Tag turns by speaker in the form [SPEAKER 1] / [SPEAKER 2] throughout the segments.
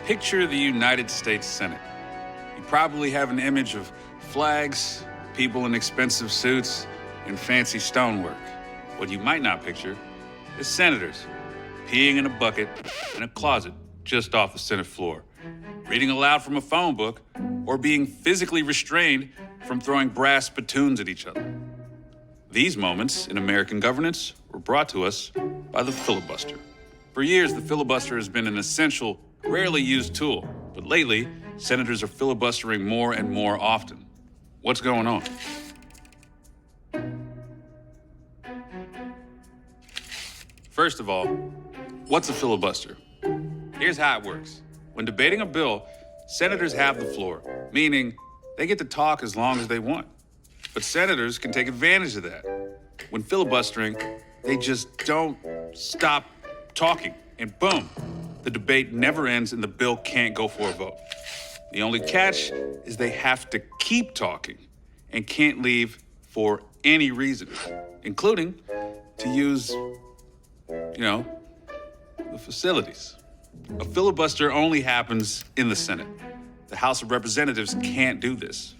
[SPEAKER 1] Picture the United States Senate. You probably have an image of flags, people in expensive suits, and fancy stonework. What you might not picture is senators peeing in a bucket in a closet just off the Senate floor, reading aloud from a phone book, or being physically restrained from throwing brass spittoons at each other. These moments in American governance were brought to us by the filibuster. For years, the filibuster has been an essential, rarely used tool, but lately, senators are filibustering more and more often. What's going on? First of all, what's a filibuster? Here's how it works. When debating a bill, senators have the floor, meaning they get to talk as long as they want. But senators can take advantage of that. When filibustering, they just don't stop talking, and boom, the debate never ends and the bill can't go for a vote. The only catch is they have to keep talking and can't leave for any reason, including to use, the facilities. A filibuster only happens in the Senate. The House of Representatives can't do this.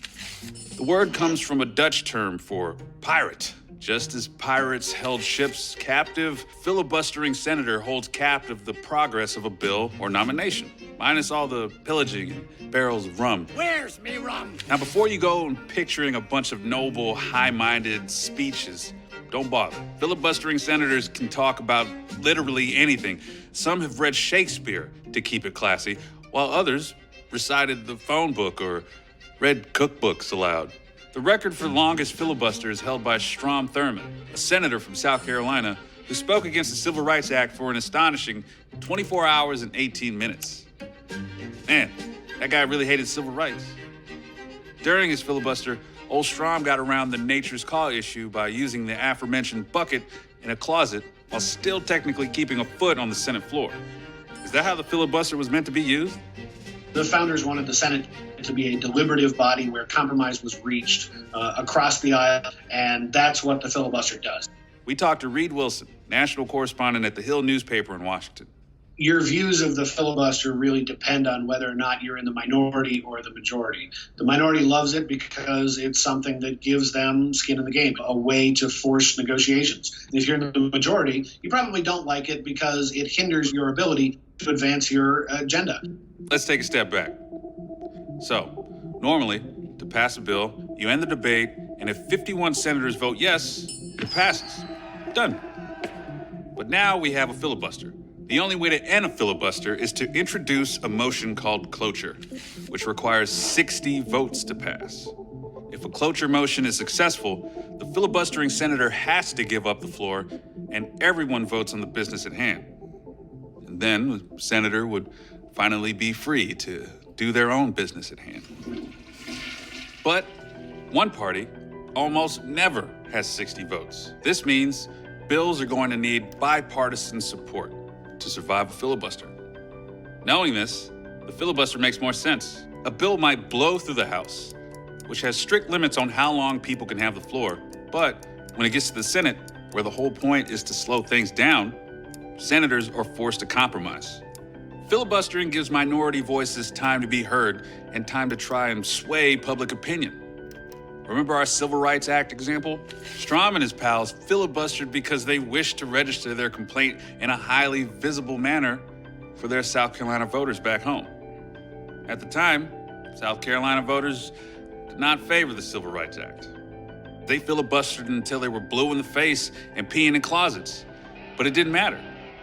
[SPEAKER 1] The word comes from a Dutch term for pirate. Just as pirates held ships captive, filibustering senator holds captive the progress of a bill or nomination, minus all the pillaging and barrels of rum.
[SPEAKER 2] Where's me rum?
[SPEAKER 1] Now, before you go and picturing a bunch of noble, high-minded speeches, don't bother. Filibustering senators can talk about literally anything. Some have read Shakespeare to keep it classy, while others recited the phone book or read cookbooks aloud. The record for longest filibuster is held by Strom Thurmond, a senator from South Carolina who spoke against the Civil Rights Act for an astonishing 24 hours and 18 minutes. Man, that guy really hated civil rights. During his filibuster, old Strom got around the nature's call issue by using the aforementioned bucket in a closet while still technically keeping a foot on the Senate floor. Is that how the filibuster was meant to be used?
[SPEAKER 3] The founders wanted the Senate to be a deliberative body where compromise was reached across the aisle, and that's what the filibuster does.
[SPEAKER 1] We talked to Reed Wilson, national correspondent at the Hill newspaper in Washington.
[SPEAKER 3] Your views of the filibuster really depend on whether or not you're in the minority or the majority. The minority loves it because it's something that gives them skin in the game, a way to force negotiations. If you're in the majority, you probably don't like it because it hinders your ability to advance your agenda.
[SPEAKER 1] Let's take a step back. So, normally, to pass a bill, you end the debate, and if 51 senators vote yes, it passes. Done. But now we have a filibuster. The only way to end a filibuster is to introduce a motion called cloture, which requires 60 votes to pass. If a cloture motion is successful, the filibustering senator has to give up the floor, and everyone votes on the business at hand. And then the senator would finally be free to do their own business at hand. But one party almost never has 60 votes. This means bills are going to need bipartisan support to survive a filibuster. Knowing this, the filibuster makes more sense. A bill might blow through the House, which has strict limits on how long people can have the floor, but when it gets to the Senate, where the whole point is to slow things down, senators are forced to compromise. Filibustering gives minority voices time to be heard and time to try and sway public opinion. Remember our Civil Rights Act example? Strom and his pals filibustered because they wished to register their complaint in a highly visible manner for their South Carolina voters back home. At the time, South Carolina voters did not favor the Civil Rights Act. They filibustered until they were blue in the face and peeing in closets. But it didn't matter.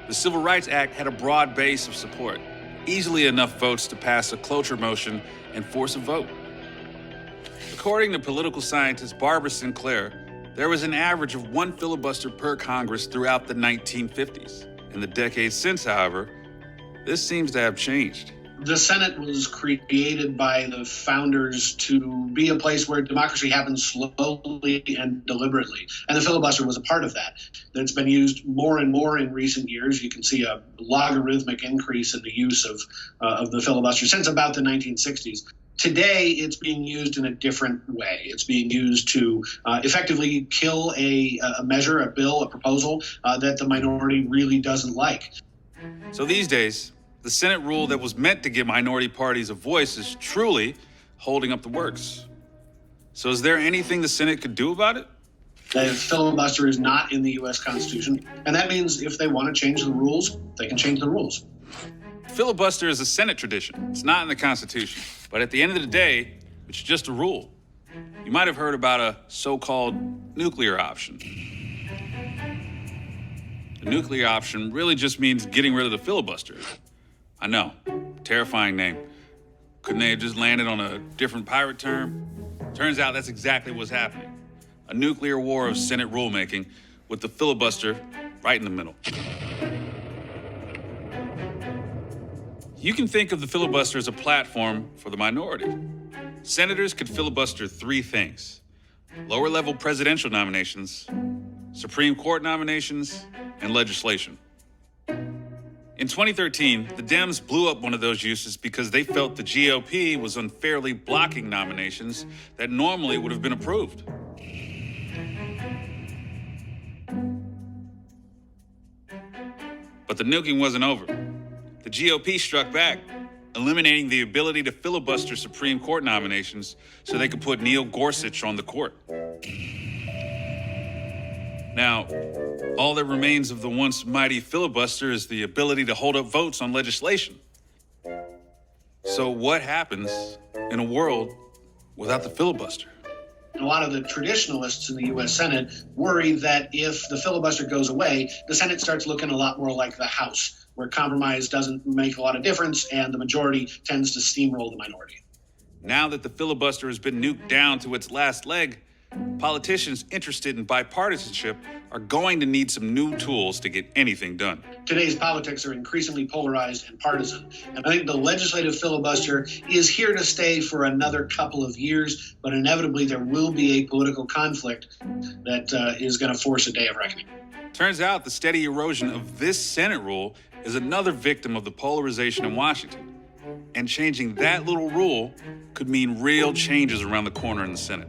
[SPEAKER 1] The Civil Rights Act had a broad base of support, easily enough votes to pass a cloture motion and force a vote. According to political scientist Barbara Sinclair, there was an average of one filibuster per Congress throughout the 1950s. In the decades since, however, this seems to have changed.
[SPEAKER 3] The Senate was created by the founders to be a place where democracy happens slowly and deliberately. And the filibuster was a part of that. It's been used more and more in recent years. You can see a logarithmic increase in the use of the filibuster since about the 1960s. Today, it's being used in a different way. It's being used to effectively kill a measure, a bill, a proposal that the minority really doesn't like.
[SPEAKER 1] So these days, The Senate rule that was meant to give minority parties a voice is truly holding up the works. So is there anything the Senate could do about it?
[SPEAKER 3] The filibuster is not in the U.S. Constitution, and that means if they want to change the rules, they can change the rules.
[SPEAKER 1] Filibuster is a Senate tradition. It's not in the Constitution. But at the end of the day, it's just a rule. You might have heard about a so-called nuclear option. The nuclear option really just means getting rid of the filibuster. I know, terrifying name. Couldn't they have just landed on a different pirate term? Turns out that's exactly what's happening. A nuclear war of Senate rulemaking with the filibuster right in the middle. You can think of the filibuster as a platform for the minority. Senators could filibuster three things: lower-level presidential nominations, Supreme Court nominations, and legislation. In 2013, the Dems blew up one of those uses because they felt the GOP was unfairly blocking nominations that normally would have been approved. But the nuking wasn't over. The GOP struck back, eliminating the ability to filibuster Supreme Court nominations so they could put Neil Gorsuch on the court. Now, all that remains of the once mighty filibuster is the ability to hold up votes on legislation. So what happens in a world without the filibuster?
[SPEAKER 3] A lot of the traditionalists in the U.S. Senate worry that if the filibuster goes away, the Senate starts looking a lot more like the House, where compromise doesn't make a lot of difference and the majority tends to steamroll the minority.
[SPEAKER 1] Now that the filibuster has been nuked down to its last leg, politicians interested in bipartisanship are going to need some new tools to get anything done.
[SPEAKER 3] Today's politics are increasingly polarized and partisan, and I think the legislative filibuster is here to stay for another couple of years, but inevitably there will be a political conflict that is going to force a day of reckoning.
[SPEAKER 1] Turns out the steady erosion of this Senate rule is another victim of the polarization in Washington. And changing that little rule could mean real changes around the corner in the Senate.